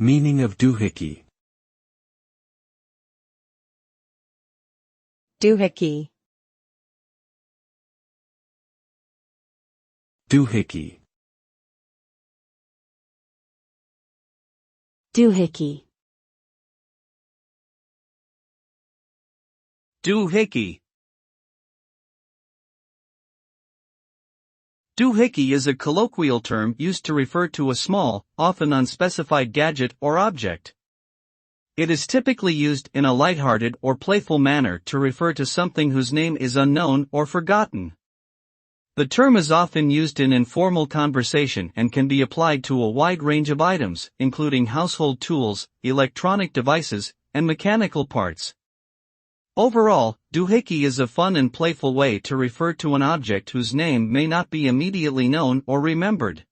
Meaning of doohickey. Doohickey. Doohickey. Doohickey. Doohickey. Doohickey is a colloquial term used to refer to a small, often unspecified gadget or object. It is typically used in a lighthearted or playful manner to refer to something whose name is unknown or forgotten. The term is often used in informal conversation and can be applied to a wide range of items, including household tools, electronic devices, and mechanical parts. Overall, doohickey is a fun and playful way to refer to an object whose name may not be immediately known or remembered.